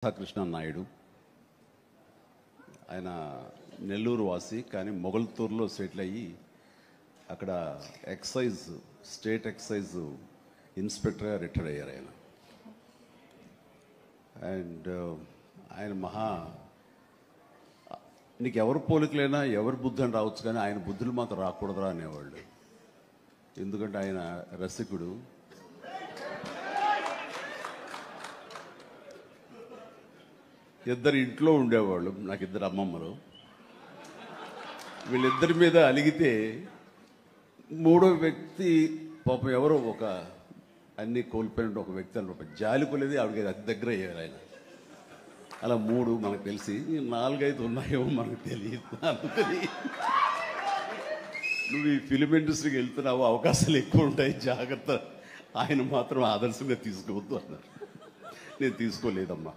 కృష్ణ నాయుడు ఆయన నెల్లూరు వాసి కానీ మొగల్తూరులో సెటిల్ అయ్యి అక్కడ ఎక్సైజ్ స్టేట్ ఎక్సైజ్ ఇన్స్పెక్టర్గా రిటైర్ అయ్యారు ఆయన. అండ్ ఆయన నీకు ఎవరు పోలికలైనా ఎవరి బుద్ధి అని రావచ్చు కానీ ఆయన బుద్ధులు మాత్రం రాకూడదురా అనేవాళ్ళు. ఎందుకంటే ఆయన రసికుడు. ఇద్దరు ఇంట్లో ఉండేవాళ్ళు, నాకు ఇద్దరు అమ్మమ్మలు. వీళ్ళిద్దరి మీద అలిగితే మూడో వ్యక్తి పాపం ఎవరో ఒక అన్ని కోల్పోయిన ఒక వ్యక్తి అని ఒక జాలి కొలేది ఆవిడకి అతి దగ్గర అయ్యారు ఆయన. అలా మూడు మనకు తెలిసి 4-5 ఉన్నాయేమో మనకు తెలియదు. అందుకని నువ్వు ఈ ఫిలిం ఇండస్ట్రీకి వెళ్తున్నావు, అవకాశాలు ఎక్కువ ఉంటాయి, జాగ్రత్త. ఆయన మాత్రం ఆదర్శంగా తీసుకోవద్దు అన్నారు. నేను తీసుకోలేదమ్మా.